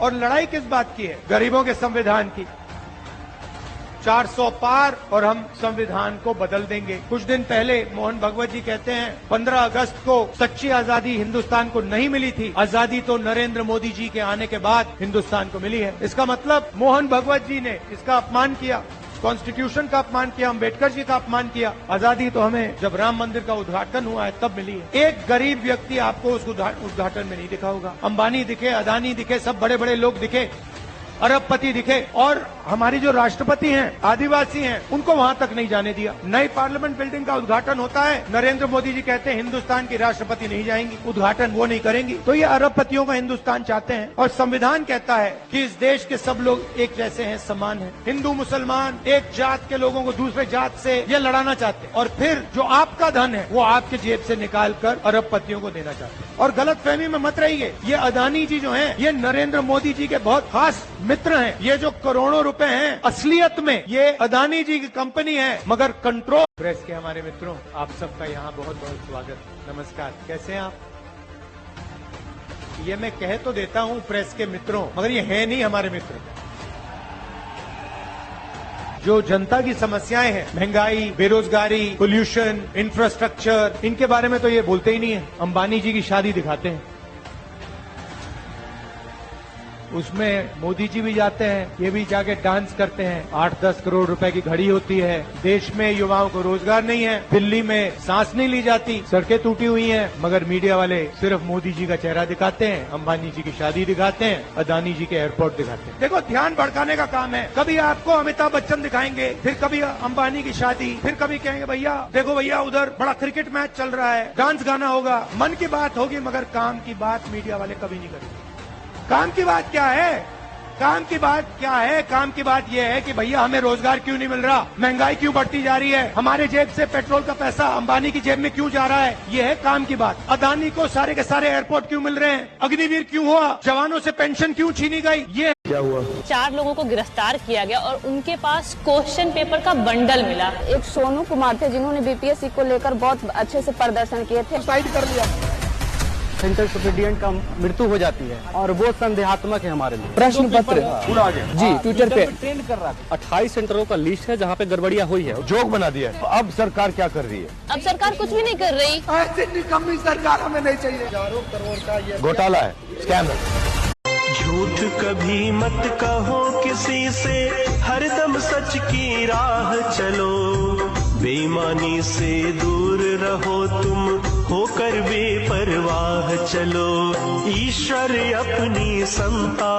और लड़ाई किस बात की है? गरीबों के संविधान की। 400 पार और हम संविधान को बदल देंगे। कुछ दिन पहले मोहन भगवत जी कहते हैं 15 अगस्त को सच्ची आजादी हिंदुस्तान को नहीं मिली थी, आजादी तो नरेंद्र मोदी जी के आने के बाद हिंदुस्तान को मिली है। इसका मतलब मोहन भगवत जी ने इसका अपमान किया, कॉन्स्टिट्यूशन का अपमान किया, अम्बेडकर जी का अपमान किया। आजादी तो हमें जब राम मंदिर का उद्घाटन हुआ है तब मिली है। एक गरीब व्यक्ति आपको उस उद्घाटन में नहीं दिखा होगा। अंबानी दिखे, अदानी दिखे, सब बड़े बड़े लोग दिखे, अरबपति दिखे, और हमारी जो राष्ट्रपति हैं, आदिवासी हैं, उनको वहां तक नहीं जाने दिया। नई पार्लियामेंट बिल्डिंग का उद्घाटन होता है, नरेंद्र मोदी जी कहते हैं हिंदुस्तान की राष्ट्रपति नहीं जाएंगी, उद्घाटन वो नहीं करेंगी। तो ये अरबपतियों का हिंदुस्तान चाहते हैं। और संविधान कहता है कि इस देश के सब लोग एक जैसे हैं, समान हैं। हिंदू मुसलमान एक जात के लोगों को दूसरे जात से ये लड़ाना चाहते हैं, और फिर जो आपका धन है वो आपके जेब से निकाल कर अरबपतियों को देना चाहते हैं। और गलतफहमी में मत रहिए, ये अदानी जी जो हैं, ये नरेंद्र मोदी जी के बहुत खास मित्र हैं। ये जो करोड़ों रुपए हैं, असलियत में ये अदानी जी की कंपनी है, मगर कंट्रोल। प्रेस के हमारे मित्रों, आप सबका यहाँ बहुत बहुत स्वागत, नमस्कार। कैसे हैं आप? ये मैं कह तो देता हूँ प्रेस के मित्रों, मगर ये है नहीं हमारे मित्र। जो जनता की समस्याएं हैं, महंगाई, बेरोजगारी, पोल्यूशन, इंफ्रास्ट्रक्चर, इनके बारे में तो ये बोलते ही नहीं है। अंबानी जी की शादी दिखाते हैं, उसमें मोदी जी भी जाते हैं, ये भी जाके डांस करते हैं। 8-10 करोड़ रुपए की घड़ी होती है। देश में युवाओं को रोजगार नहीं है, दिल्ली में सांस नहीं ली जाती, सड़कें टूटी हुई हैं, मगर मीडिया वाले सिर्फ मोदी जी का चेहरा दिखाते हैं, अंबानी जी की शादी दिखाते हैं, अदानी जी के एयरपोर्ट दिखाते हैं। देखो, ध्यान भड़काने का काम है। कभी आपको अमिताभ बच्चन दिखाएंगे, फिर कभी अंबानी की शादी, फिर कभी कहेंगे भैया देखो भैया उधर बड़ा क्रिकेट मैच चल रहा है, डांस गाना होगा, मन की बात होगी, मगर काम की बात मीडिया वाले कभी नहीं करेंगे। काम की बात क्या है? काम की बात क्या है? काम की बात यह है कि भैया हमें रोजगार क्यों नहीं मिल रहा, महंगाई क्यों बढ़ती जा रही है, हमारे जेब से पेट्रोल का पैसा अंबानी की जेब में क्यों जा रहा है, ये है काम की बात। अदानी को सारे के सारे एयरपोर्ट क्यों मिल रहे हैं, अग्निवीर क्यों हुआ, जवानों से पेंशन क्यों छीनी गई, ये क्या हुआ? 4 लोगों को गिरफ्तार किया गया और उनके पास क्वेश्चन पेपर का बंडल मिला। एक सोनू कुमार थे जिन्होंने बीपीएससी को लेकर बहुत अच्छे से प्रदर्शन किए थे। साइड कर लिया। सेंट्रल सुप्रिटेंडेंट का मृत्यु हो जाती है और वो संदेहात्मक है हमारे लिए। प्रश्न पत्र जी ट्विटर पे ट्रेंड कर रहा था। 28 सेंटरों का लिस्ट है जहाँ पे गड़बड़िया हुई है, जोक बना दिया है। अब सरकार क्या कर रही है? अब सरकार कुछ भी नहीं कर रही। ऐसी निकम्मी सरकार हमें नहीं चाहिए। 4 करोड़ का ये घोटाला है, स्कैम है। झूठ कभी मत कहो किसी से, हरदम सच की राह चलो, बेईमानी से दूर रहो तुम, होकर बेपरवाह चलो, ईश्वर अपनी संता